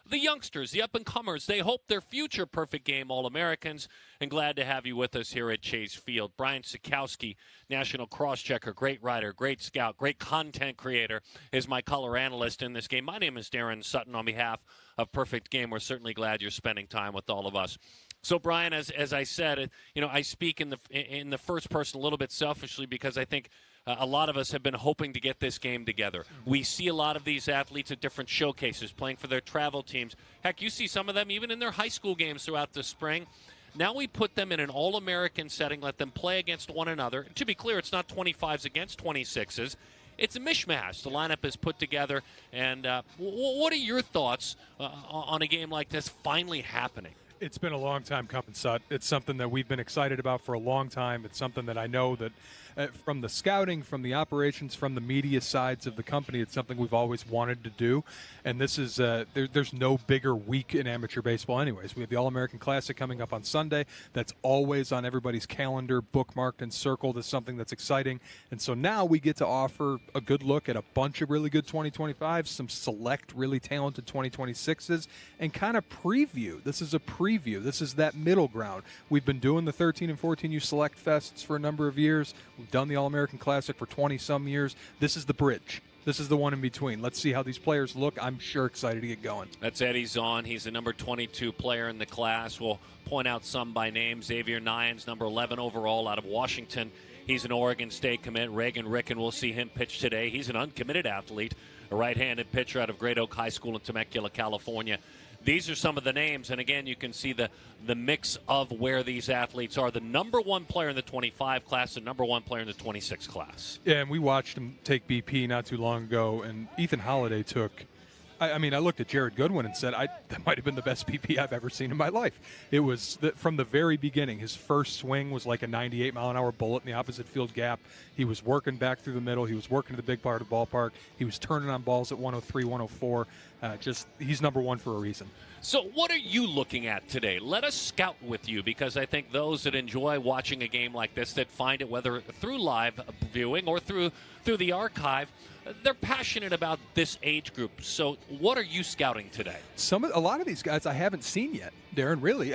the youngsters, the up-and-comers. They hope they're future perfect game All-Americans, and glad to have you with us here at Chase Field. Brian Sikowski, national cross-checker, great writer, great scout, great content creator, is my color analyst in this game. My name is Darren Sutton on behalf of Perfect Game. We're certainly glad you're spending time with all of us. So, Brian, as I said, I speak in the first person a little bit selfishly because I think a lot of us have been hoping to get this game together. We see a lot of these athletes at different showcases playing for their travel teams. Heck, you see some of them even in their high school games throughout the spring. Now we put them in an All-American setting, let them play against one another. To be clear, it's not 25s against 26s. It's a mishmash. The lineup is put together. And what are your thoughts on a game like this finally happening? It's been a long time coming, Sut. It's something that we've been excited about for a long time. It's something that I know that from the scouting, from the operations, from the media sides of the company, it's something we've always wanted to do. And this is there's no bigger week in amateur baseball anyways. We have the All-American Classic coming up on Sunday. That's always on everybody's calendar, bookmarked and circled as something that's exciting. And so now we get to offer a good look at a bunch of really good 2025s, some select really talented 2026s, and kind of preview. This is a preview. This is that middle ground. We've been doing the 13 and 14U Select Fests for a number of years. We've done the All-American Classic for 20-some years. This is the bridge. This is the one in between. Let's see how these players look. I'm sure excited to get going. That's Eddie Zahn. He's the number 22 player in the class. We'll point out some by name. Xavier Nyans, number 11 overall out of Washington. He's an Oregon State commit. Reagan Ricken, we'll see him pitch today. He's an uncommitted athlete, a right-handed pitcher out of Great Oak High School in Temecula, California. These are some of the names, and again, you can see the mix of where these athletes are. The number one player in the 25 class, the number one player in the 26 class. Yeah, and we watched him take BP not too long ago, and Ethan Holiday took – I mean, I looked at Jared Goodwin and said, that might have been the best BP I've ever seen in my life. It was from the very beginning. His first swing was like a 98-mile-an-hour bullet in the opposite field gap. He was working back through the middle. He was working to the big part of the ballpark. He was turning on balls at 103, 104. He's number one for a reason. So what are you looking at today? Let us scout with you, because I think those that enjoy watching a game like this, that find it whether through live viewing or through the archive, they're passionate about this age group. So what are you scouting today? A lot of these guys I haven't seen yet, Darren, really.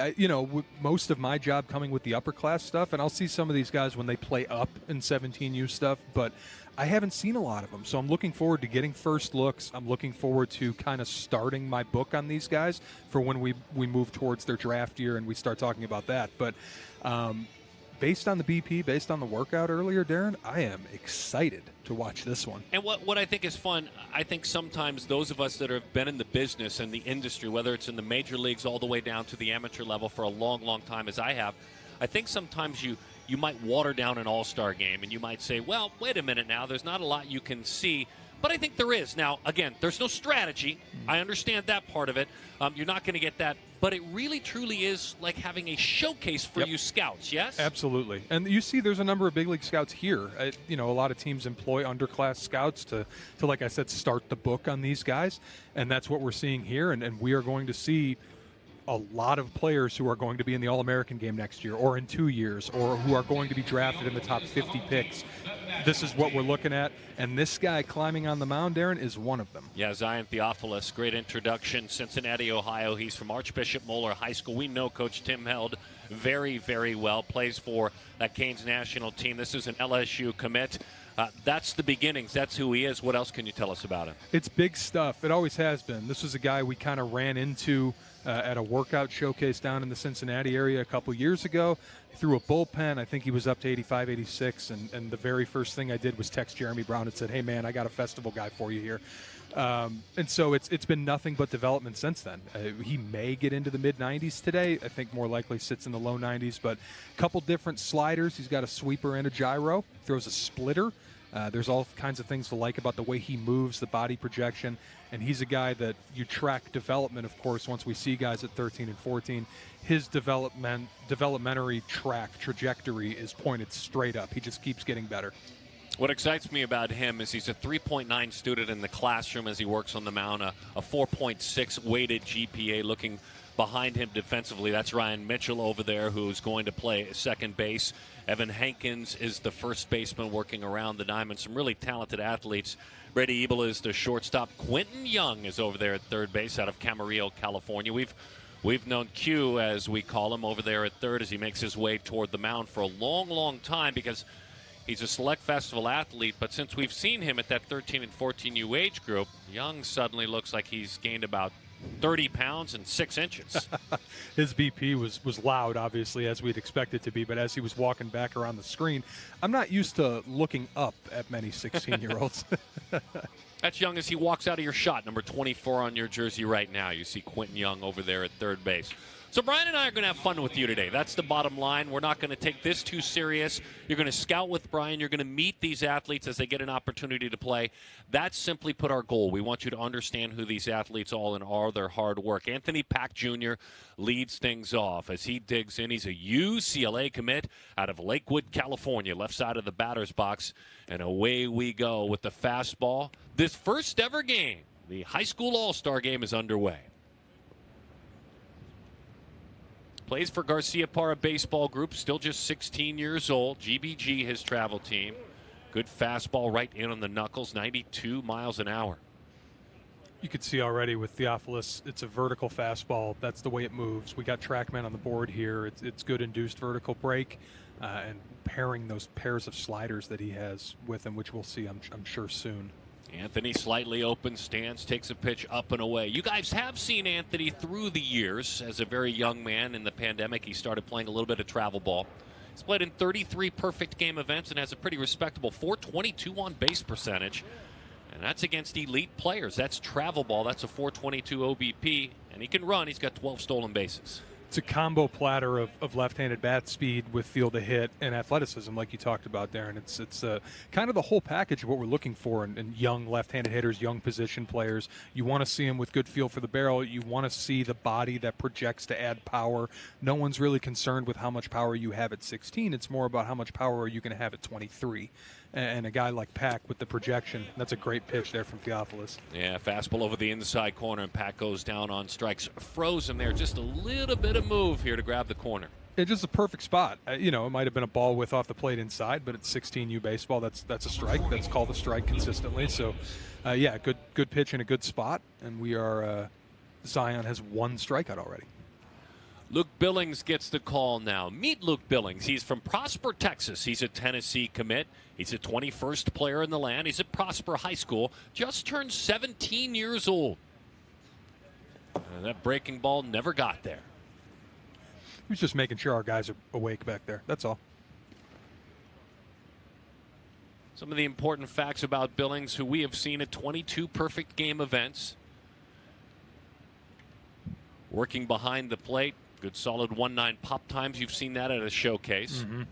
Most of my job coming with the upper class stuff, and I'll see some of these guys when they play up in 17U stuff, but I haven't seen a lot of them. So I'm looking forward to getting first looks. I'm looking forward to kind of starting my book on these guys for when we move towards their draft year and we start talking about that. But based on the BP, based on the workout earlier, Darren, I am excited to watch this one. And what I think is fun, I think sometimes those of us that have been in the business and the industry, whether it's in the major leagues all the way down to the amateur level for a long, long time as I have, I think sometimes you might water down an all-star game and you might say, well, wait a minute now, there's not a lot you can see. But I think there is. Now, again, there's no strategy. I understand that part of it. You're not going to get that. But it really, truly is like having a showcase for you scouts, yes? Absolutely. And you see there's a number of big league scouts here. A lot of teams employ underclass scouts to, like I said, start the book on these guys. And that's what we're seeing here. And we are going to see a lot of players who are going to be in the All-American game next year or in 2 years or who are going to be drafted in the top 50 picks. This is what we're looking at, and this guy climbing on the mound, Darren, is one of them. Yeah, Zion Theophilus, great introduction, Cincinnati, Ohio. He's from Archbishop Moeller High School. We know Coach Tim Held very, very well, plays for that Canes national team. This is an LSU commit. That's the beginnings. That's who he is. What else can you tell us about him? It's big stuff. It always has been. This was a guy we kind of ran into at a workout showcase down in the Cincinnati area a couple years ago. He threw a bullpen. I think he was up to 85, 86, and the very first thing I did was text Jeremy Brown and said, hey, man, I got a festival guy for you here. And so it's been nothing but development since then. He may get into the mid-90s today. I think more likely sits in the low 90s, but a couple different sliders. He's got a sweeper and a gyro. Throws a splitter. There's all kinds of things to like about the way he moves, the body projection, and he's a guy that you track development, of course, once we see guys at 13 and 14. His developmentary trajectory is pointed straight up. He just keeps getting better. What excites me about him is he's a 3.9 student in the classroom as he works on the mound, a 4.6 weighted GPA, looking behind him defensively. That's Ryan Mitchell over there, who's going to play second base. Evan Hankins is the first baseman working around the diamond. Some really talented athletes. Brady Ebel is the shortstop. Quentin Young is over there at third base out of Camarillo, California. We've known Q, as we call him, over there at third as he makes his way toward the mound for a long, long time, because he's a select festival athlete. But since we've seen him at that 13 and 14U age group, Young suddenly looks like he's gained about 30 pounds and 6 inches. His BP was loud, obviously, as we'd expect it to be. But as he was walking back around the screen, I'm not used to looking up at many 16-year-olds. That's Young as he walks out of your shot, number 24 on your jersey right now. You see Quentin Young over there at third base. So Brian and I are going to have fun with you today. That's the bottom line. We're not going to take this too serious. You're going to scout with Brian. You're going to meet these athletes as they get an opportunity to play. That's simply put our goal. We want you to understand who these athletes all and are, their hard work. Anthony Pack Jr. leads things off as he digs in. He's a UCLA commit out of Lakewood, California, left side of the batter's box. And away we go with the fastball. This first ever game, the high school all-star game, is underway. Plays for Garcia Parra Baseball Group, still just 16 years old. GBG, his travel team. Good fastball right in on the knuckles, 92 miles an hour. You could see already with Theophilus, it's a vertical fastball. That's the way it moves. We got TrackMan on the board here. It's good induced vertical break, and pairing those pairs of sliders that he has with him, which we'll see, I'm sure, soon. Anthony slightly open stance, takes a pitch up and away. You guys have seen Anthony through the years. As a very young man in the pandemic, he started playing a little bit of travel ball. He's played in 33 perfect game events and has a pretty respectable .422 on base percentage. And that's against elite players. That's travel ball. That's a .422 OBP. And he can run. He's got 12 stolen bases. It's a combo platter of left-handed bat speed with field to hit and athleticism, like you talked about, Darren. It's kind of the whole package of what we're looking for in young left-handed hitters, young position players. You want to see him with good feel for the barrel. You want to see the body that projects to add power. No one's really concerned with how much power you have at 16. It's more about how much power are you going to have at 23. And a guy like Pack with the projection, that's a great pitch there from Theophilus. Yeah, fastball over the inside corner, and Pack goes down on strikes. Froze him there. Just a little bit of move here to grab the corner. It's just a perfect spot. It might have been a ball with off the plate inside, but it's 16U baseball. That's a strike. That's called a strike consistently. So, yeah, good pitch in a good spot. And we are Zion has 1 strikeout already. Luke Billings gets the call now. Meet Luke Billings. He's from Prosper, Texas. He's a Tennessee commit. He's a 21st player in the land. He's at Prosper High School. Just turned 17 years old. And that breaking ball never got there. He was just making sure our guys are awake back there. That's all. Some of the important facts about Billings, who we have seen at 22 perfect game events. Working behind the plate. Good solid 1.9 pop times. You've seen that at a showcase. Mm-hmm.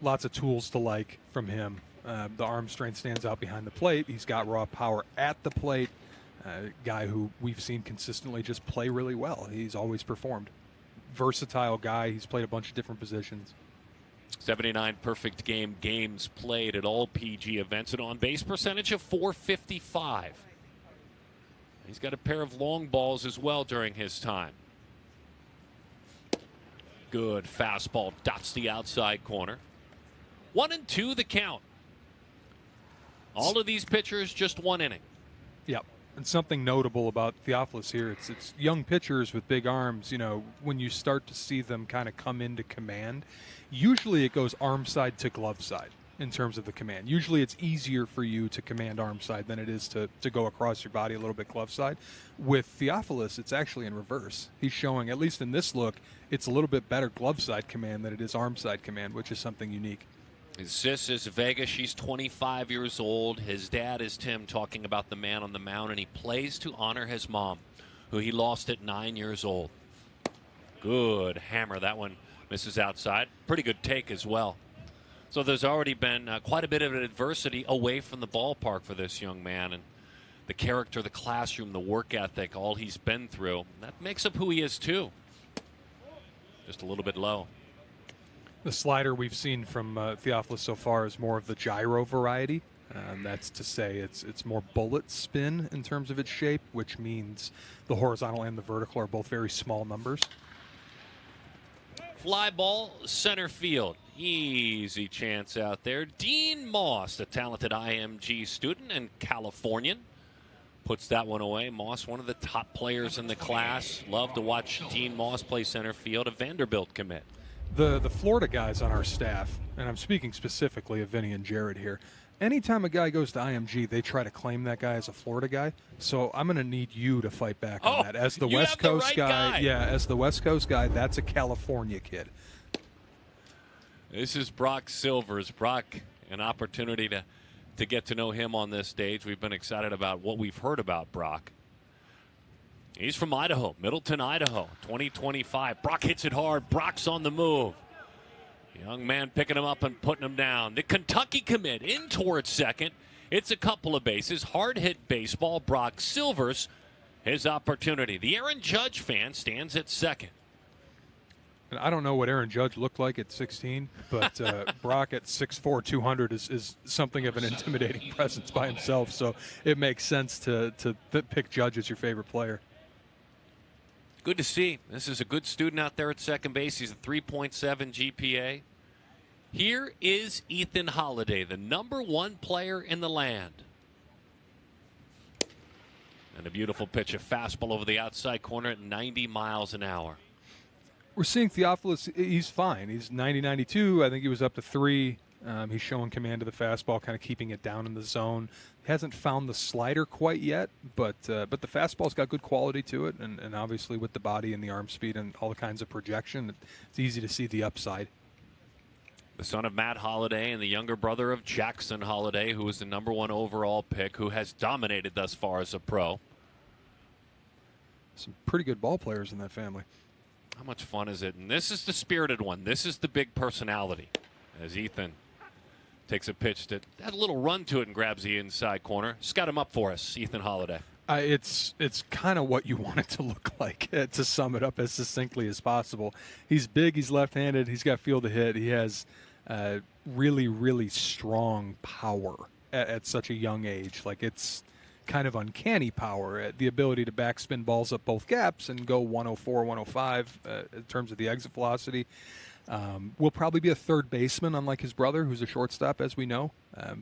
Lots of tools to like from him. The arm strength stands out behind the plate. He's got raw power at the plate. Guy who we've seen consistently just play really well. He's always performed. Versatile guy. He's played a bunch of different positions. 79 perfect games played at all PG events. An on-base percentage of .455. He's got a pair of long balls as well during his time. Good fastball dots the outside corner. 1-2 the count. All of these pitchers just 1 inning. Yep. And something notable about Theophilus here, it's young pitchers with big arms. When you start to see them kind of come into command, usually it goes arm side to glove side in terms of the command. Usually it's easier for you to command arm side than it is to go across your body a little bit glove side. With Theophilus, it's actually in reverse. He's showing, at least in this look, it's a little bit better glove side command than it is arm side command, which is something unique. His sis is Vega. She's 25 years old. His dad is Tim, talking about the man on the mound, and he plays to honor his mom, who he lost at 9 years old. Good hammer. That one misses outside. Pretty good take as well. So there's already been quite a bit of adversity away from the ballpark for this young man. And the character, the classroom, the work ethic, all he's been through, that makes up who he is too. Just a little bit low. The slider we've seen from Theophilus so far is more of the gyro variety. That's to say it's more bullet spin in terms of its shape, which means the horizontal and the vertical are both very small numbers. Fly ball, center field. Easy chance out there. Dean Moss, the talented IMG student and Californian, puts that one away. Moss, one of the top players in the class. Love to watch Dean Moss play center field, a Vanderbilt commit. The Florida guys on our staff, and I'm speaking specifically of Vinny and Jared here, anytime a guy goes to IMG, they try to claim that guy as a Florida guy. So I'm going to need you to fight back on that. As the West Coast guy, as the West Coast guy, that's a California kid. This is Brock Silvers. Brock, an opportunity to get to know him on this stage. We've been excited about what we've heard about Brock. He's from Idaho, Middleton, Idaho, 2025. Brock hits it hard. Brock's on the move. Young man picking him up and putting him down. The Kentucky commit in towards second. It's a couple of bases. Hard hit baseball. Brock Silvers, his opportunity. The Aaron Judge fan stands at second. And I don't know what Aaron Judge looked like at 16, but Brock at 6'4", 200 is something of an intimidating presence by himself. So it makes sense to pick Judge as your favorite player. Good to see. This is a good student out there at second base. He's a 3.7 GPA. Here is Ethan Holiday, the #1 player in the land. And a beautiful pitch, a fastball over the outside corner at 90 miles an hour. We're seeing Theophilus, he's fine. He's 90-92. I think he was up to 3. He's showing command of the fastball, kind of keeping it down in the zone. He hasn't found the slider quite yet, but the fastball's got good quality to it, and obviously with the body and the arm speed and all the kinds of projection, it's easy to see the upside. The son of Matt Holliday and the younger brother of Jackson Holliday, who was the #1 overall pick, who has dominated thus far as a pro. Some pretty good ball players in that family. How much fun is it? And this is the spirited one. This is the big personality. As Ethan takes a pitch that had a little run to it and grabs the inside corner. Scout him up for us, Ethan Holiday. It's kind of what you want it to look like, to sum it up as succinctly as possible. He's big, he's left-handed, he's got feel to hit. He has really, really strong power at such a young age. Like, it's kind of uncanny power, the ability to backspin balls up both gaps and go 104, 105 in terms of the exit velocity. Will probably be a third baseman, unlike his brother, who's a shortstop, as we know.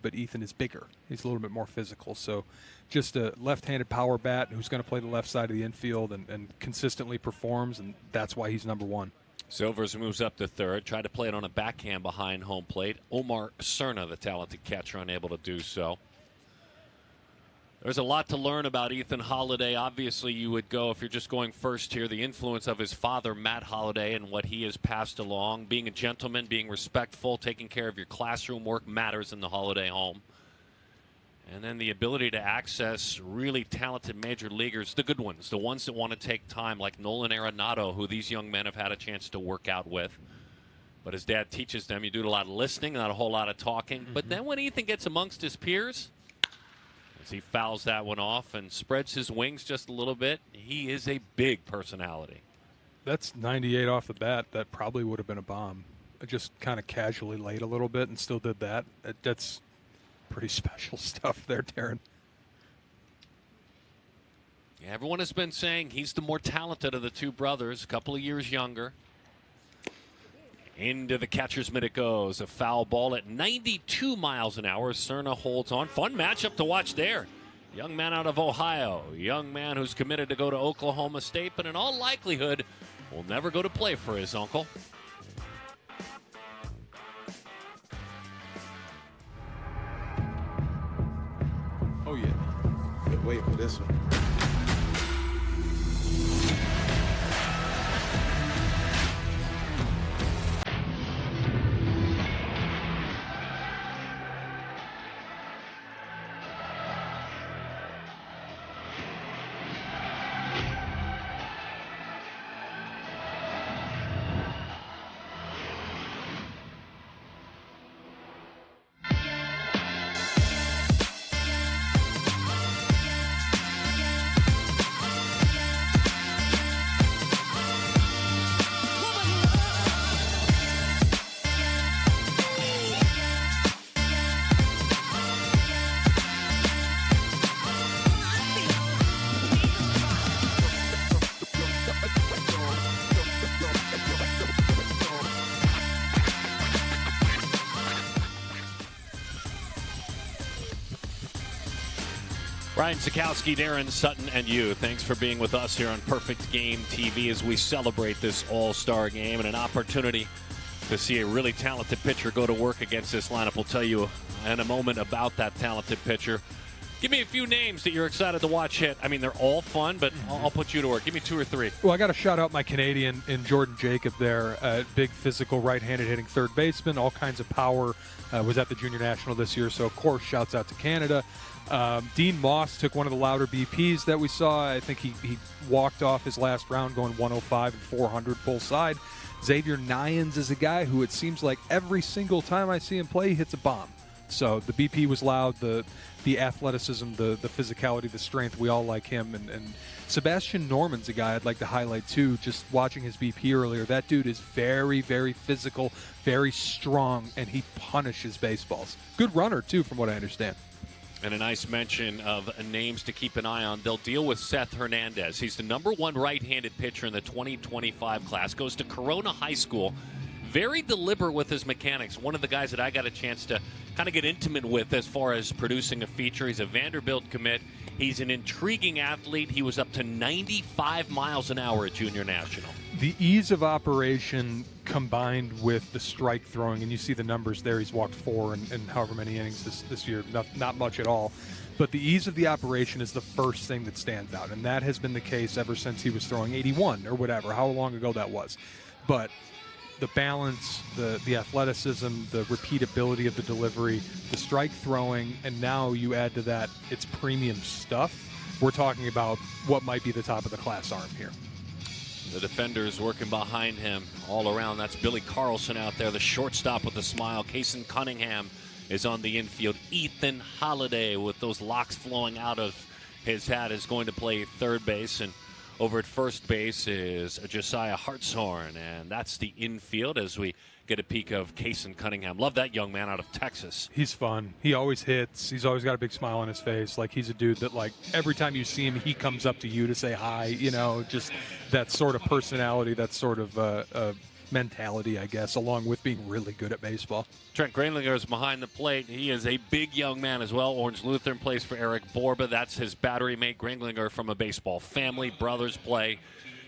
But Ethan is bigger. He's a little bit more physical. So just a left-handed power bat who's going to play the left side of the infield and consistently performs, and that's why he's #1. Silvers moves up to third. Tried to play it on a backhand behind home plate. Omar Cerna, the talented catcher, unable to do so. There's a lot to learn about Ethan Holiday. Obviously, you would go, if you're just going first here, the influence of his father, Matt Holiday, and what he has passed along. Being a gentleman, being respectful, taking care of your classroom work matters in the Holiday home. And then the ability to access really talented major leaguers, the good ones, the ones that want to take time, like Nolan Arenado, who these young men have had a chance to work out with. But his dad teaches them, you do a lot of listening, not a whole lot of talking. But then when Ethan gets amongst his peers, as he fouls that one off and spreads his wings just a little bit, he is a big personality. That's 98 off the bat. That probably would have been a bomb. I just kind of casually laid a little bit and still did that. That's pretty special stuff there, Darren. Yeah, everyone has been saying he's the more talented of the two brothers, a couple of years younger. Into the catcher's mitt it goes. A foul ball at 92 miles an hour. Cerna holds on. Fun matchup to watch there. Young man out of Ohio. Young man who's committed to go to Oklahoma State, but in all likelihood will never go to play for his uncle. Oh, yeah. Can't wait for this one. Brian Sikowski, Darren Sutton, and you. Thanks for being with us here on Perfect Game TV as we celebrate this all-star game and an opportunity to see a really talented pitcher go to work against this lineup. We'll tell you in a moment about that talented pitcher. Give me a few names that you're excited to watch hit. I mean, they're all fun, but I'll put you to work. Give me 2 or 3. Well, I got to shout out my Canadian in Jordan Jacob there. Big physical right-handed hitting third baseman, all kinds of power. Was at the Junior National this year, so of course, shouts out to Canada. Dean Moss took one of the louder BPs that we saw. I think he walked off his last round going 105 and 400 full side. Xavier Nyans is a guy who it seems like every single time I see him play, he hits a bomb. So the BP was loud, the athleticism, the physicality, the strength, we all like him. And Sebastian Norman's a guy I'd like to highlight too, just watching his BP earlier. That dude is very, very physical, very strong, and he punishes baseballs. Good runner too, from what I understand. And a nice mention of names to keep an eye on. They'll deal with Seth Hernandez. He's the #1 right-handed pitcher in the 2025 class. Goes to Corona High School. Very deliberate with his mechanics. One of the guys that I got a chance to kind of get intimate with as far as producing a feature. He's a Vanderbilt commit. He's an intriguing athlete. He was up to 95 miles an hour at Junior National. The ease of operation combined with the strike throwing, and you see the numbers there. He's walked 4 in however many innings this year, not much at all. But the ease of the operation is the first thing that stands out, and that has been the case ever since he was throwing 81 or whatever, how long ago that was. But the balance, the athleticism, the repeatability of the delivery, the strike throwing, and now you add to that it's premium stuff. We're talking about what might be the top of the class arm here. The defenders working behind him all around. That's Billy Carlson out there, the shortstop with a smile. Kason Cunningham is on the infield. Ethan Holiday with those locks flowing out of his hat is going to play third base. And over at first base is Josiah Hartshorn, and that's the infield as we get a peek of Kason Cunningham. Love that young man out of Texas. He's fun. He always hits. He's always got a big smile on his face. Like, he's a dude that, like, every time you see him, he comes up to you to say hi. You know, just that sort of personality, that sort of mentality, I guess, along with being really good at baseball. Trent Grainlinger is behind the plate. He is a big young man as well. Orange Lutheran plays for Eric Borba. That's his battery mate. Grainlinger from a baseball family. Brothers play.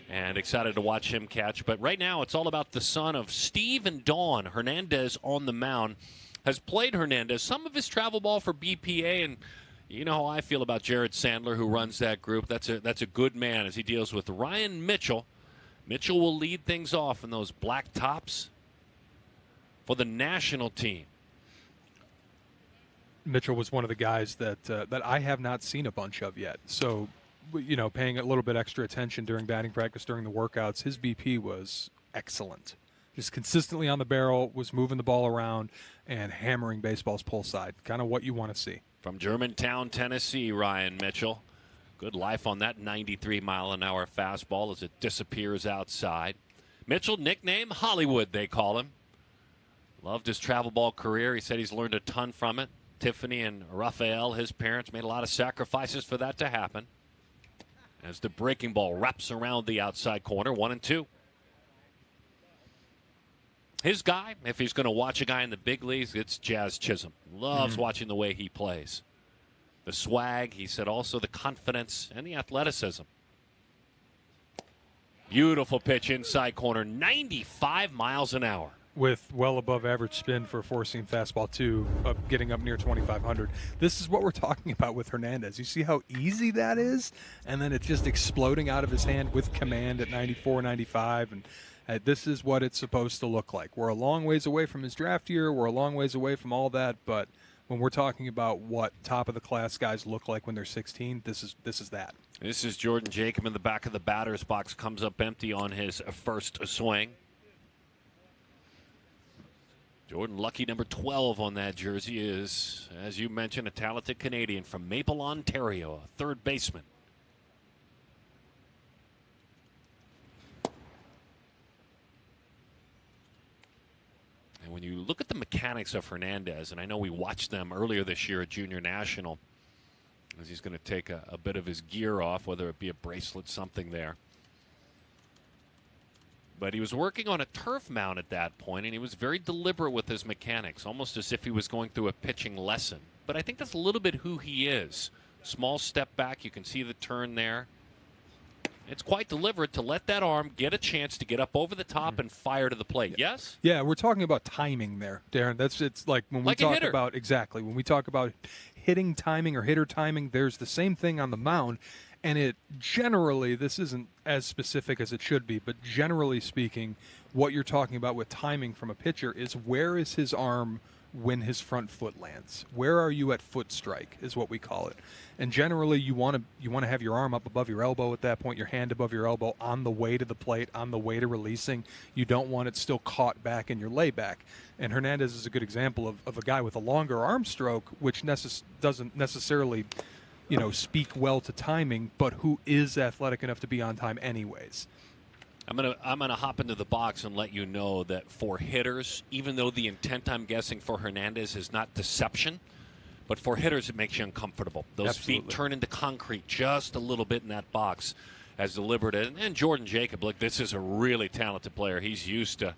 And excited to watch him catch. But right now it's all about the son of Steve and Dawn. Hernandez on the mound. Has played Hernandez. Some of his travel ball for BPA, and you know how I feel about Jared Sandler, who runs that group. That's a good man as he deals with Ryan Mitchell. Mitchell will lead things off in those black tops for the national team. Mitchell was one of the guys that I have not seen a bunch of yet. So, you know, paying a little bit extra attention during batting practice, during the workouts, his BP was excellent. Just consistently on the barrel, was moving the ball around and hammering baseball's pull side. Kind of what you want to see. From Germantown, Tennessee, Ryan Mitchell. Good life on that 93-mile-an-hour fastball as it disappears outside. Mitchell, nickname Hollywood, they call him. Loved his travel ball career. He said he's learned a ton from it. Tiffany and Raphael, his parents, made a lot of sacrifices for that to happen. As the breaking ball wraps around the outside corner, 1-2. His guy, if he's going to watch a guy in the big leagues, it's Jazz Chisholm. Loves watching the way he plays. The swag, he said, also the confidence and the athleticism. Beautiful pitch inside corner, 95 miles an hour. With well above average spin for a four-seam fastball, too, getting up near 2,500. This is what we're talking about with Hernandez. You see how easy that is? And then it's just exploding out of his hand with command at 94, 95. And this is what it's supposed to look like. We're a long ways away from his draft year. We're a long ways away from all that, but when we're talking about what top-of-the-class guys look like when they're 16, this is that. This is Jordan Jacob in the back of the batter's box. Comes up empty on his first swing. Jordan, lucky number 12 on that jersey, is, as you mentioned, a talented Canadian from Maple, Ontario, a third baseman. And when you look at the mechanics of Hernandez, and I know we watched them earlier this year at Junior National, as he's going to take a bit of his gear off, whether it be a bracelet, something there. But he was working on a turf mound at that point, and he was very deliberate with his mechanics, almost as if he was going through a pitching lesson. But I think that's a little bit who he is. Small step back. You can see the turn there. It's quite deliberate to let that arm get a chance to get up over the top and fire to the plate. Yes? Yeah, we're talking about timing there, Darren. It's like when we Like a talk hitter. about when we talk about hitting timing or hitter timing, there's the same thing on the mound, and it generally, this isn't as specific as it should be, but generally speaking, what you're talking about with timing from a pitcher is where is his arm when his front foot lands. Where are you at foot strike is what we call it. And generally you want to have your arm up above your elbow at that point, your hand above your elbow on the way to the plate, on the way to releasing. You don't want it still caught back in your layback. And Hernandez is a good example of a guy with a longer arm stroke, which doesn't necessarily, speak well to timing, but who is athletic enough to be on time anyways. I'm gonna hop into the box and let you know that for hitters, even though the intent I'm guessing for Hernandez is not deception, but for hitters it makes you uncomfortable. Those Absolutely. feet turn into concrete just a little bit in that box, as deliberate. And Jordan Jacob, look, this is a really talented player. He's used to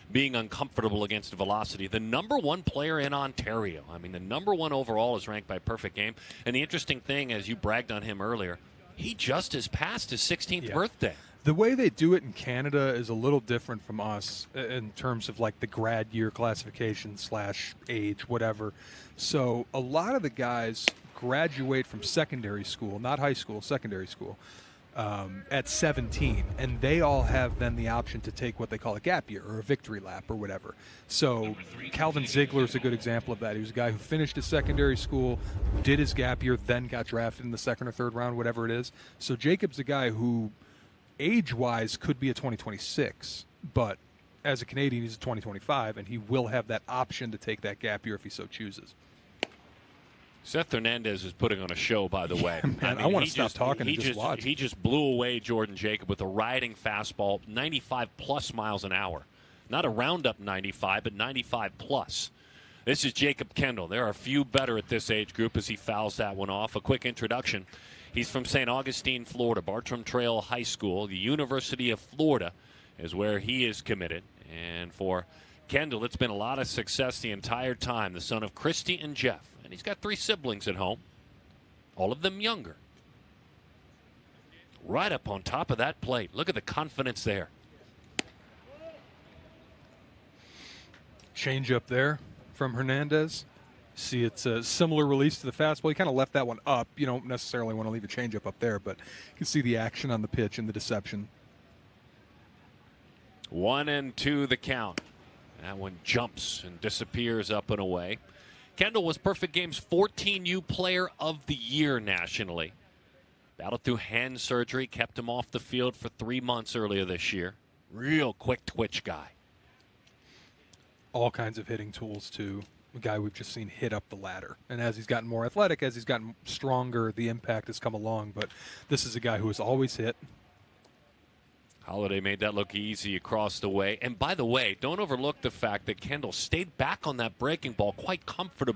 being uncomfortable against velocity. The number one player in Ontario. I mean, the number one overall is ranked by Perfect Game. And the interesting thing, as you bragged on him earlier, he just has passed his 16th birthday. The way they do it in Canada is a little different from us in terms of like the grad year classification / age, whatever. So a lot of the guys graduate from secondary school, not high school, secondary school, at 17, and they all have then the option to take what they call a gap year or a victory lap or whatever. So Calvin Ziegler is a good example of that. He was a guy who finished his secondary school, did his gap year, then got drafted in the second or third round, whatever it is. So Jacob's a guy who age-wise could be a 2026, but as a Canadian, he's a 2025, and he will have that option to take that gap year if he so chooses. Seth Hernandez is putting on a show, by the way. Man, I want to stop talking and just watch. He just blew away Jordan Jacob with a riding fastball, 95-plus miles an hour. Not a roundup 95, but 95-plus. This is Jacob Kendall. There are a few better at this age group as he fouls that one off. A quick introduction. He's from St. Augustine, Florida, Bartram Trail High School. The University of Florida is where he is committed. And for Kendall, it's been a lot of success the entire time. The son of Christy and Jeff. And he's got 3 siblings at home, all of them younger. Right up on top of that plate. Look at the confidence there. Change up there from Hernandez. See, it's a similar release to the fastball. He kind of left that one up. You don't necessarily want to leave a changeup up there, but you can see the action on the pitch and the deception. 1-2 the count. That one jumps and disappears up and away. Kendall was Perfect Game's 14U Player of the Year nationally. Battled through hand surgery, kept him off the field for 3 months earlier this year. Real quick twitch guy. All kinds of hitting tools, too. A guy we've just seen hit up the ladder. And as he's gotten more athletic, as he's gotten stronger, the impact has come along. But this is a guy who has always hit. Holiday made that look easy across the way. And by the way, don't overlook the fact that Kendall stayed back on that breaking ball quite comfortably.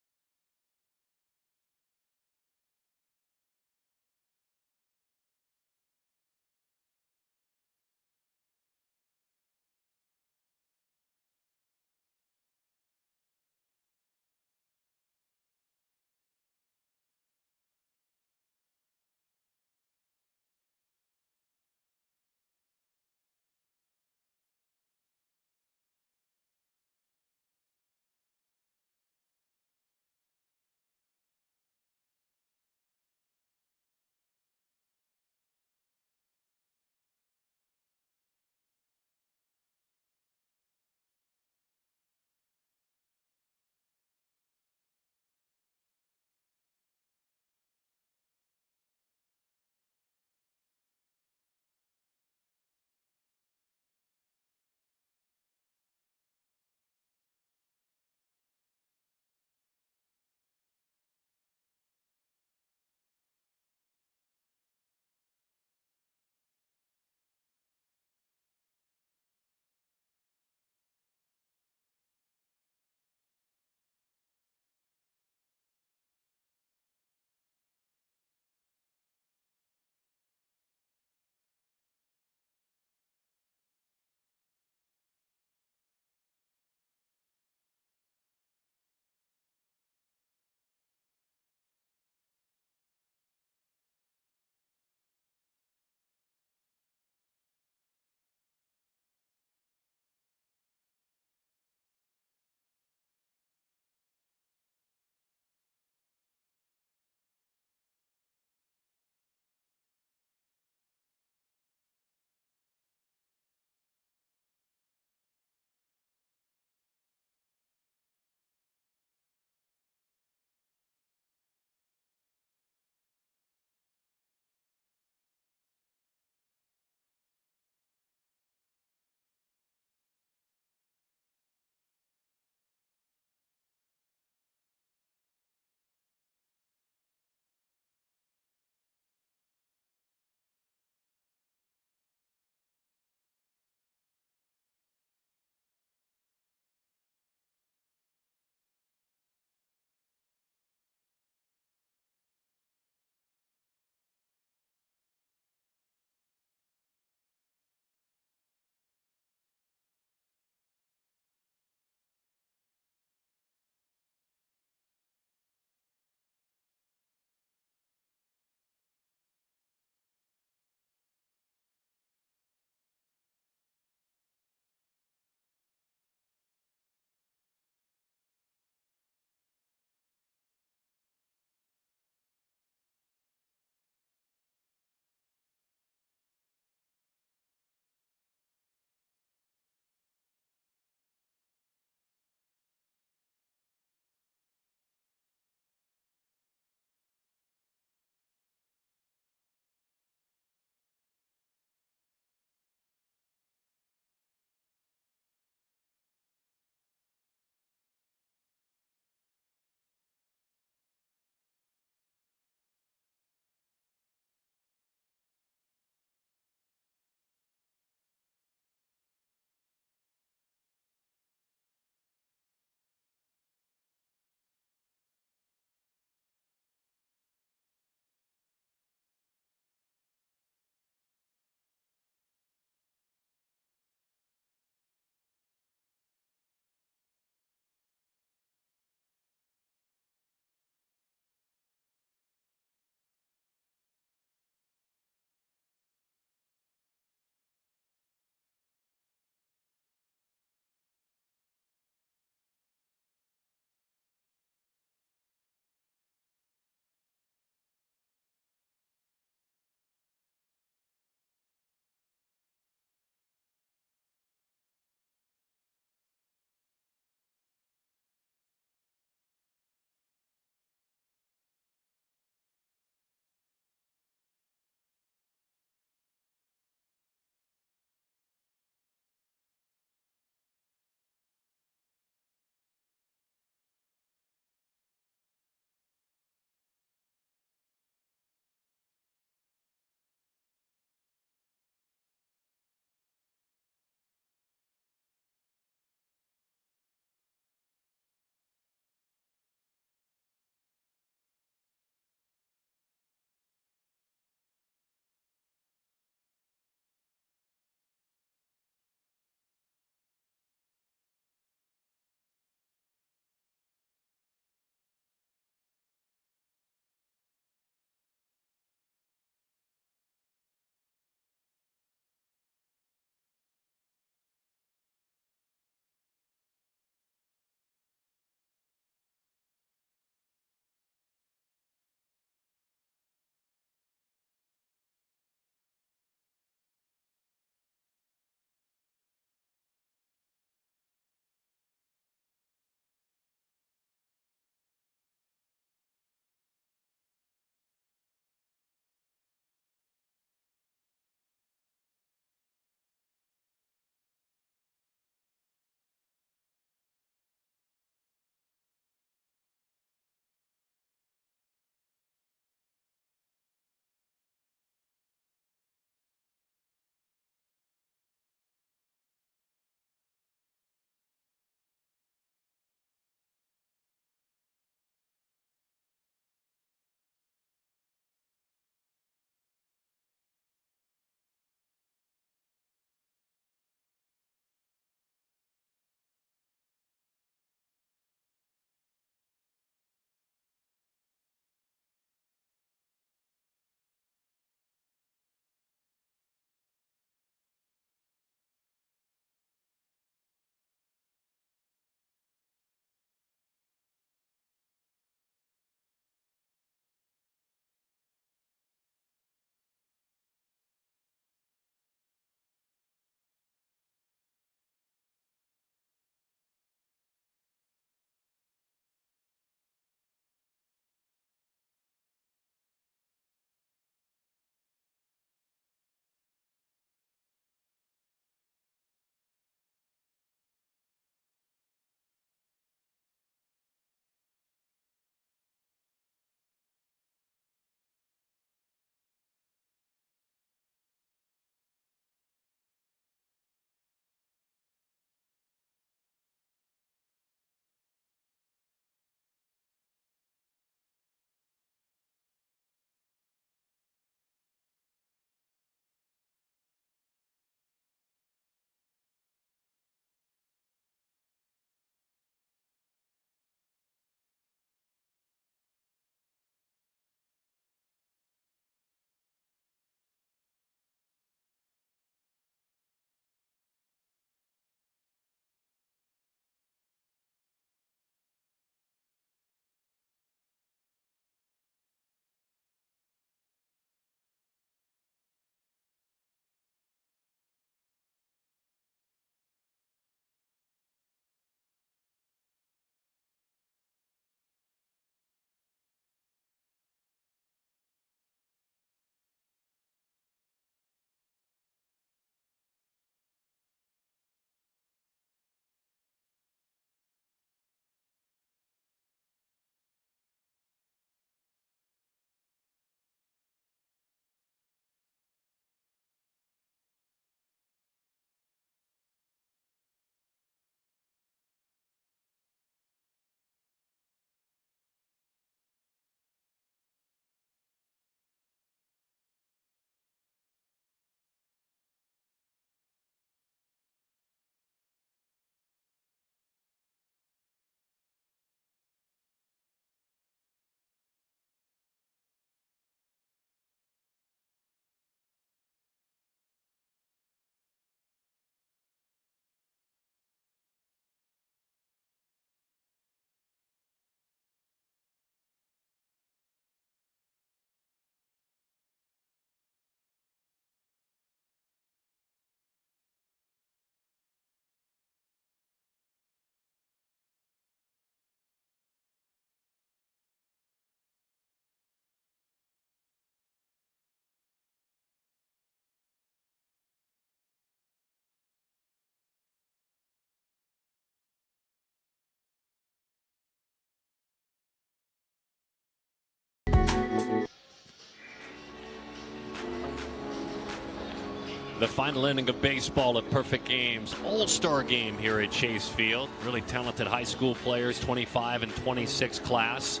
The final inning of baseball at Perfect Games All-Star Game here at Chase Field. Really talented high school players, 25 and 26 class.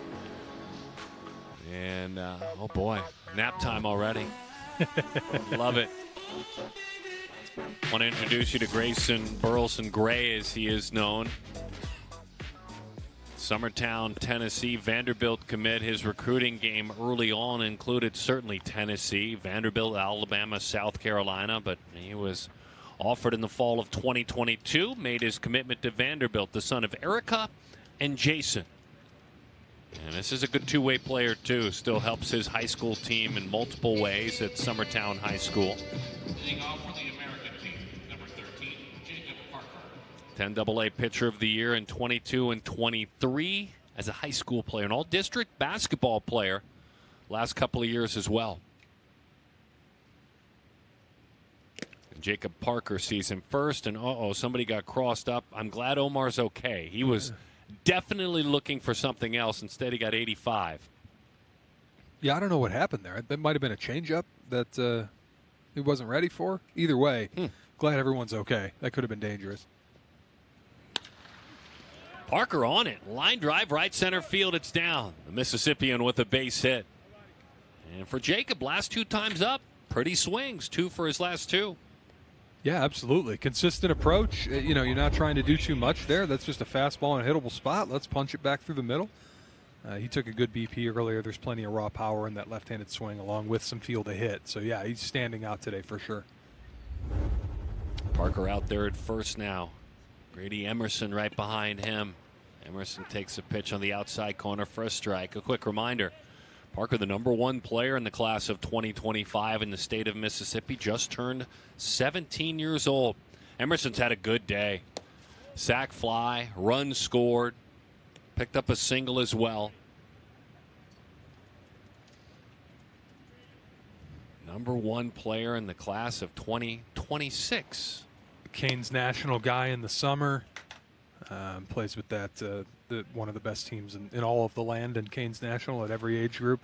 And, oh boy, nap time already. Love it. Want to introduce you to Grayson Burleson Gray, as he is known. Summertown, Tennessee, Vanderbilt commit. His recruiting game early on included certainly Tennessee, Vanderbilt, Alabama, South Carolina, but he was offered in the fall of 2022, made his commitment to Vanderbilt, the son of Erica and Jason. And this is a good two-way player, too. Still helps his high school team in multiple ways at Summertown High School. 10 AA Pitcher of the Year in 22 and 23 as a high school player, an all-district basketball player last couple of years as well. And Jacob Parker sees him first, and somebody got crossed up. I'm glad Omar's okay. He was definitely looking for something else. Instead, he got 85. Yeah, I don't know what happened there. That might have been a changeup that he wasn't ready for. Either way, glad everyone's okay. That could have been dangerous. Parker on it. Line drive, right center field. It's down. The Mississippian with a base hit. And for Jacob, last two times up, pretty swings. 2 for his last 2. Yeah, absolutely. Consistent approach. You're not trying to do too much there. That's just a fastball in a hittable spot. Let's punch it back through the middle. He took a good BP earlier. There's plenty of raw power in that left-handed swing along with some field to hit. So, yeah, he's standing out today for sure. Parker out there at first now. Grady Emerson right behind him. Emerson takes a pitch on the outside corner for a strike. A quick reminder, Parker, the #1 player in the class of 2025 in the state of Mississippi, just turned 17 years old. Emerson's had a good day. Sack fly, run scored, picked up a single as well. #1 player in the class of 2026. Canes national guy in the summer. Plays with that one of the best teams in all of the land in Canes National at every age group.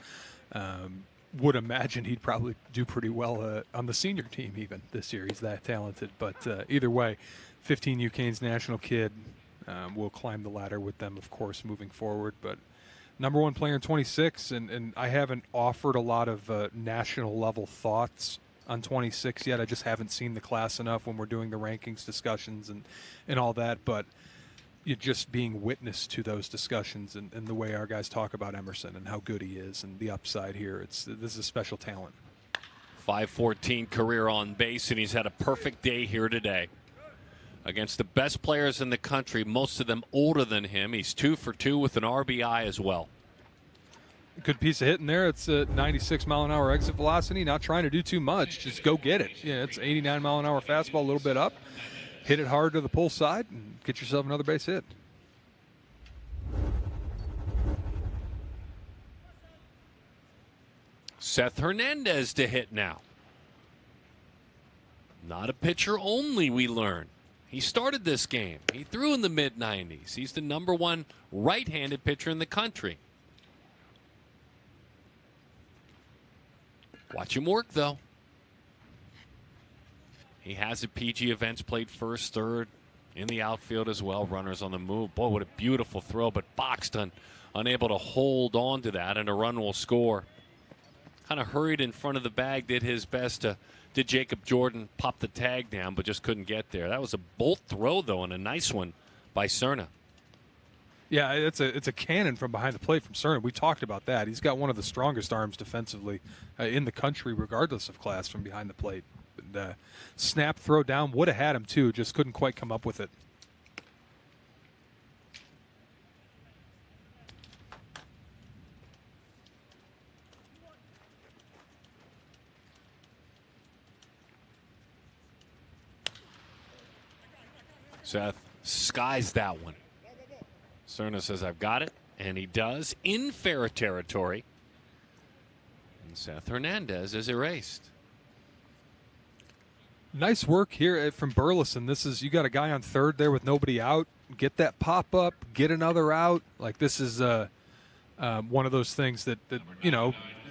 Would imagine he'd probably do pretty well on the senior team even this year. He's that talented. But either way, 15U Canes National kid will climb the ladder with them, of course, moving forward. But #1 player in 26, and I haven't offered a lot of national level thoughts on 26 yet. I just haven't seen the class enough when we're doing the rankings discussions and all that. But you're just being witness to those discussions and the way our guys talk about Emerson and how good he is and the upside here. This is a special talent. 514 career on base, and he's had a perfect day here today against the best players in the country, most of them older than him. He's 2 for 2 with an RBI as well. Good piece of hitting there. It's a 96-mile-an-hour exit velocity. Not trying to do too much. Just go get it. Yeah, it's 89-mile-an-hour fastball, a little bit up. Hit it hard to the pull side and get yourself another base hit. Seth Hernandez to hit now. Not a pitcher only, we learn. He started this game. He threw in the mid-90s. He's the #1 right-handed pitcher in the country. Watch him work, though. He has at PG events, played first, third, in the outfield as well. Runners on the move. Boy, what a beautiful throw, but boxed unable to hold on to that, and a run will score. Kind of hurried in front of the bag, did his best did Jacob Jordan pop the tag down, but just couldn't get there. That was a bolt throw, though, and a nice one by Cerna. Yeah, it's a cannon from behind the plate from Cerna. We talked about that. He's got one of the strongest arms defensively in the country, regardless of class, from behind the plate. And, snap throw down, would have had him too, just couldn't quite come up with it. Seth skies that one. Cerna says, I've got it, and he does in fair territory. And Seth Hernandez is erased. Nice work here from Burleson. You got a guy on third there with nobody out. Get that pop up, get another out. Like, this is one of those things that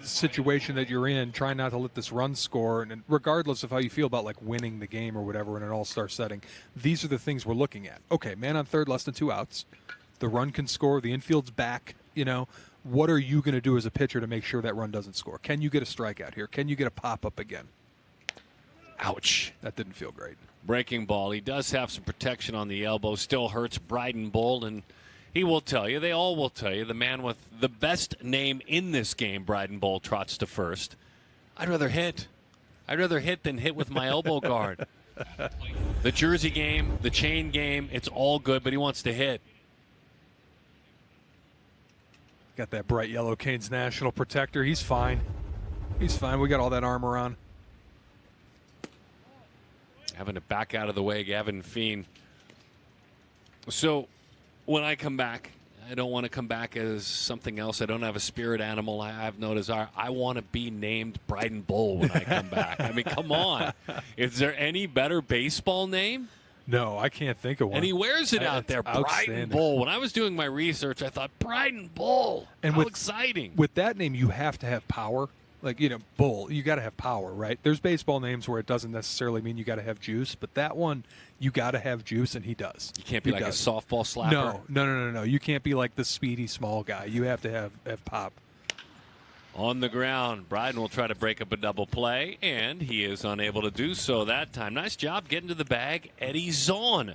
situation that you're in, try not to let this run score, and regardless of how you feel about like winning the game or whatever in an all-star setting, these are the things we're looking at. Okay, man on third, less than 2 outs. The run can score. The infield's back. What are you going to do as a pitcher to make sure that run doesn't score? Can you get a strikeout here? Can you get a pop-up again? Ouch. That didn't feel great. Breaking ball. He does have some protection on the elbow. Still hurts Bryden Bull, and he will tell you, they all will tell you, the man with the best name in this game, Bryden Bull, trots to first. I'd rather hit. I'd rather hit than hit with my elbow guard. The jersey game, the chain game, it's all good, but he wants to hit. Got that bright yellow Canes National protector. He's fine. He's fine. We got all that armor on. Having to back out of the way, Gavin Feen. So when I come back, I don't want to come back as something else. I don't have a spirit animal. I have no desire. I want to be named Bryden Bull when I come back. I mean, come on. Is there any better baseball name? No, I can't think of one. And he wears it out there, Bryden Bull. When I was doing my research, I thought, Bryden Bull. And how exciting. With that name, you have to have power. Like, Bull, you got to have power, right? There's baseball names where it doesn't necessarily mean you got to have juice, but that one, you got to have juice, and he does. You can't be like a softball slapper? No. You can't be like the speedy small guy. You have to have pop. On the ground, Bryden will try to break up a double play, and he is unable to do so that time. Nice job getting to the bag, Eddie Zahn.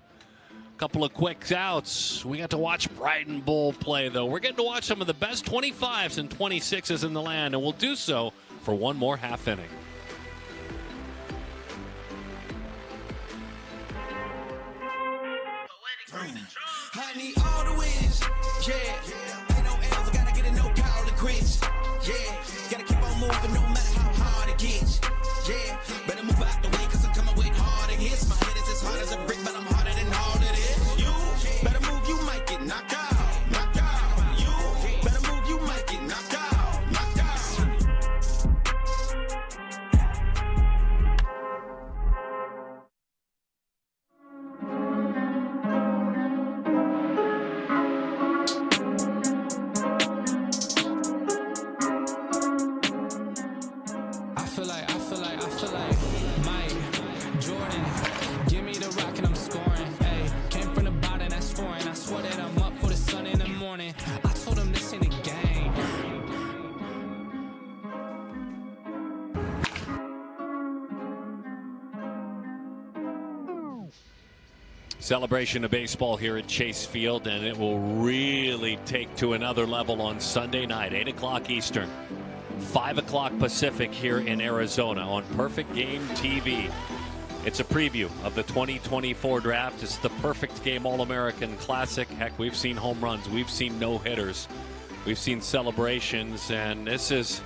Couple of quick outs. We got to watch Bryden Bull play, though. We're getting to watch some of the best 25s and 26s in the land, and we'll do so for one more half inning. I need all the wins, yeah. Ain't no L's, I gotta get it, no call it quits, yeah. Gotta keep on moving no matter how hard it gets, yeah. Better move out the way, cause I'm coming with hard hits. My head is as hard as a brick, but I'm harder than all it is. You better move, you might get knocked out, knocked out. You better move, you might get knocked out, knocked out. I feel like Mike Jordan, give me the rock and I'm scoring. Hey, came from the bottom, that's foreign. I swear that I'm up for the sun in the morning. I told him this ain't a game. Celebration of baseball here at Chase Field, and it will really take to another level on Sunday night, 8 o'clock Eastern. 5 o'clock Pacific here in Arizona on Perfect Game TV. It's a preview of the 2024 draft. It's the Perfect Game All-American Classic. Heck, we've seen home runs. We've seen no-hitters. We've seen celebrations, and this is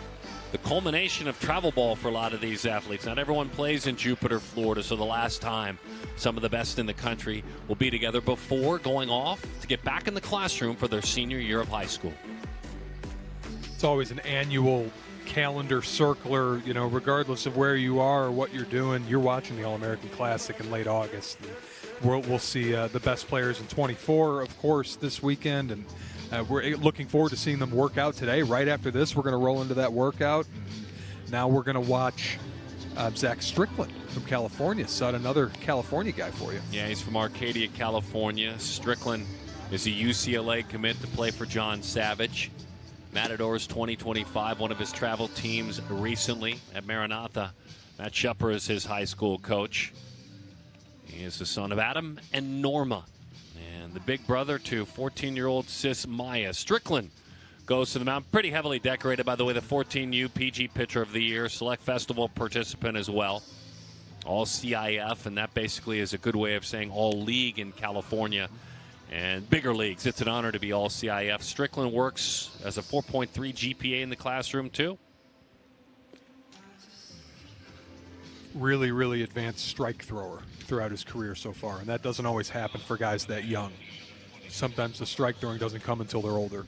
the culmination of travel ball for a lot of these athletes. Not everyone plays in Jupiter, Florida, so the last time some of the best in the country will be together before going off to get back in the classroom for their senior year of high school. It's always an annual calendar circler, regardless of where you are or what you're doing. You're watching the All-American Classic in late August. We'll see the best players in 24, of course, this weekend, and we're looking forward to seeing them work out today. Right after this, we're going to roll into that workout. Now we're going to watch Zach Strickland from California. Son, another California guy for you. Yeah, he's from Arcadia, California. Strickland is a UCLA commit to play for John Savage. Matadors 2025, one of his travel teams recently at Maranatha. Matt Shepper is his high school coach. He is the son of Adam and Norma, and the big brother to 14-year-old sis Maya. Strickland goes to the mound. Pretty heavily decorated, by the way, the 14U PG Pitcher of the Year, Select Festival participant as well. All CIF, and that basically is a good way of saying all league in California. And bigger leagues, it's an honor to be all CIF. Strickland works as a 4.3 GPA in the classroom, too. Really, really advanced strike thrower throughout his career so far, and that doesn't always happen for guys that young. Sometimes the strike throwing doesn't come until they're older.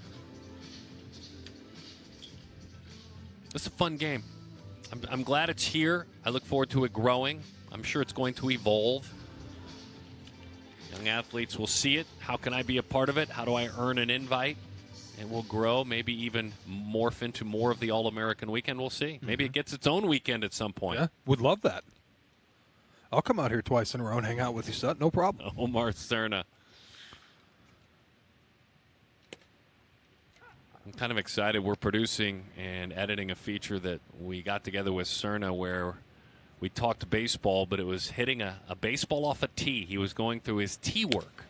It's a fun game. I'm glad it's here. I look forward to it growing. I'm sure it's going to evolve. Young athletes will see it. How can I be a part of it? How do I earn an invite? it will grow, maybe even morph into more of the All-American weekend. We'll see. Maybe it gets its own weekend at some point. Yeah, would love that. I'll come out here twice in a row and hang out with you, Sut. No problem. Omar Cerna. I'm kind of excited. We're producing and editing a feature that we got together with Cerna where we talked baseball, but it was hitting a baseball off a tee. He was going through his tee work,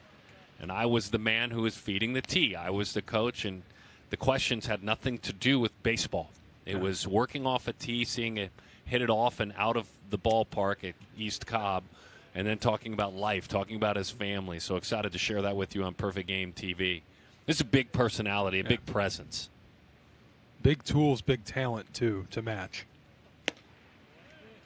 and I was the man who was feeding the tee. I was the coach, and the questions had nothing to do with baseball. It was working off a tee, seeing it hit it off and out of the ballpark at East Cobb, and then talking about life, talking about his family. So excited to share that with you on Perfect Game TV. This is a big personality, a big presence. Big tools, big talent, too, to match.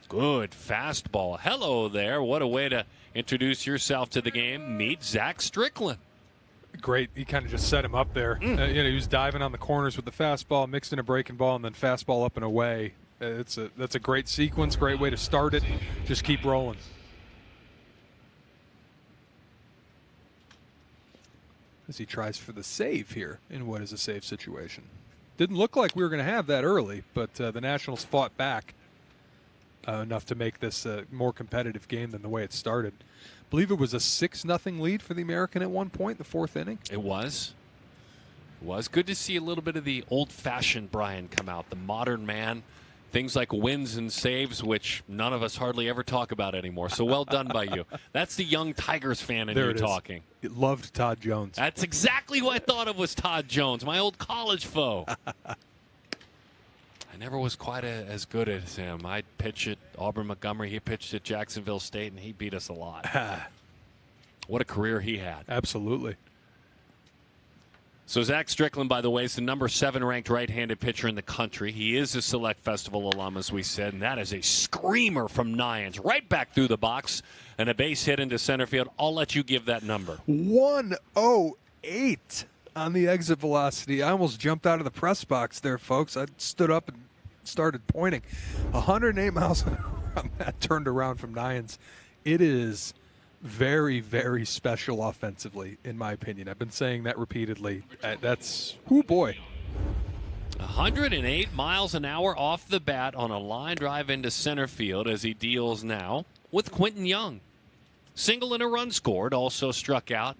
Good fastball. Hello there. What a way to introduce yourself to the game. Meet Zach Strickland. Great. He kind of just set him up there. He was diving on the corners with the fastball, mixed in a breaking ball, and then fastball up and away. That's a great sequence, great way to start it. Just keep rolling. As he tries for the save here in what is a save situation. Didn't look like we were going to have that early, but the Nationals fought back enough to make this a more competitive game than the way it started. I believe it was a 6-0 lead for the American at one point in the fourth inning. It was. It was good to see a little bit of the old-fashioned Brian come out, the modern man. Things like wins and saves, which none of us hardly ever talk about anymore. So well done by you. That's the young Tigers fan in you talking. It loved Todd Jones. That's exactly who I thought of was Todd Jones, my old college foe. I never was quite as good as him. I'd pitch at Auburn Montgomery. He pitched at Jacksonville State, and he beat us a lot. What a career he had. Absolutely. So Zach Strickland, by the way, is the number 7 ranked right-handed pitcher in the country. He is a Select Festival alum, as we said, and that is a screamer from Nyans. Right back through the box and a base hit into center field. I'll let you give that number. 108 on the exit velocity. I almost jumped out of the press box there, folks. I stood up and started pointing. 108 miles an hour on that turned around from Nyans. It is very, very special offensively, in my opinion. I've been saying that repeatedly. That's, oh boy. 108 miles an hour off the bat on a line drive into center field as he deals now with Quentin Young. Single and a run scored, also struck out.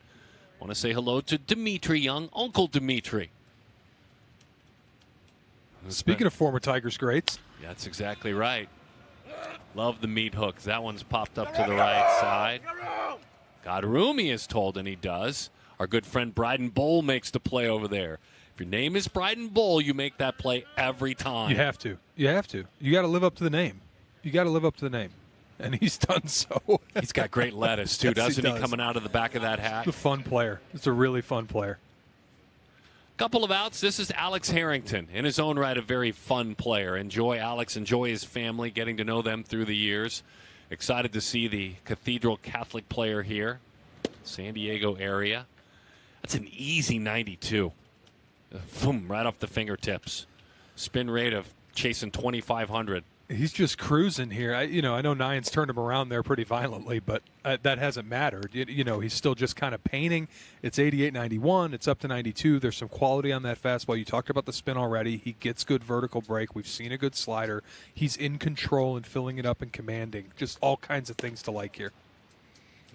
Want to say hello to Dimitri Young, Uncle Dimitri. Speaking of former Tigers greats. Yeah, that's exactly right. Love the meat hooks. That one's popped up to the right side. Got room, he is told, and he does. Our good friend Bryden Bowl makes the play over there. If your name is Bryden Bowl, you make that play every time. You have to. You have to. You got to live up to the name. You got to live up to the name. And he's done so. He's got great lettuce, too, doesn't he, coming out of the back of that hat? He's a fun player. It's a really fun player. Couple of outs. This is Alex Harrington. In his own right, a very fun player. Enjoy Alex. Enjoy his family, getting to know them through the years. Excited to see the Cathedral Catholic player here. San Diego area. That's an easy 92. Boom, right off the fingertips. Spin rate of chasing 2,500. He's just cruising here. I know Nyans turned him around there pretty violently, but that hasn't mattered. He's still just kind of painting. It's 88, 91. It's up to 92. There's some quality on that fastball. You talked about the spin already. He gets good vertical break. We've seen a good slider. He's in control and filling it up and commanding. Just all kinds of things to like here.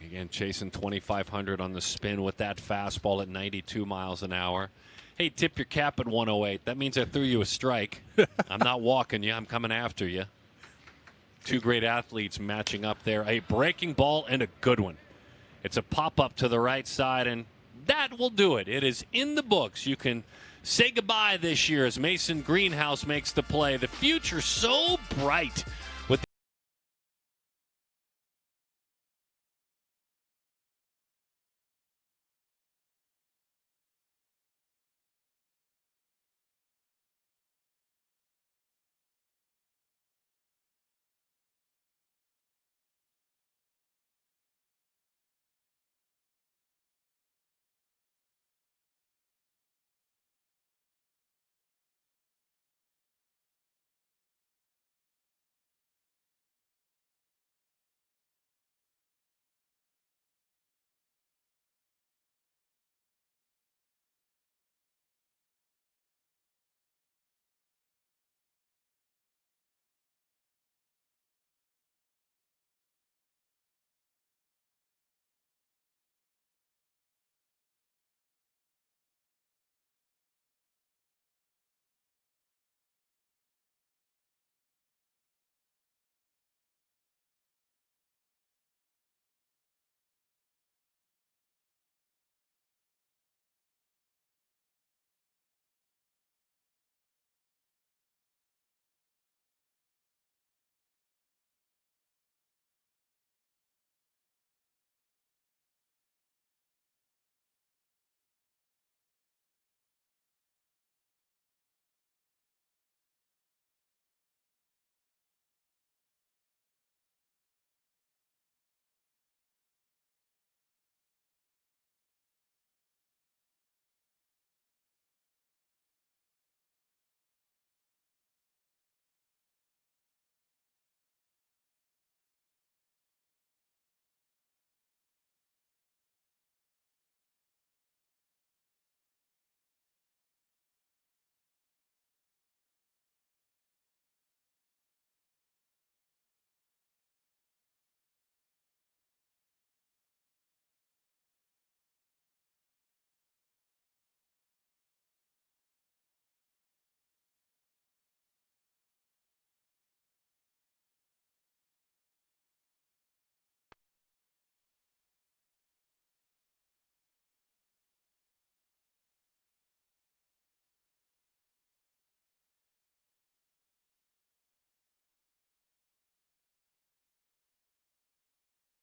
Again, chasing 2,500 on the spin with that fastball at 92 miles an hour. Hey, tip your cap at 108. That means I threw you a strike. I'm not walking you. I'm coming after you. Two great athletes matching up there. A breaking ball and a good one. It's a pop-up to the right side, and that will do it. It is in the books. You can say goodbye this year as Mason Greenhouse makes the play. The future so bright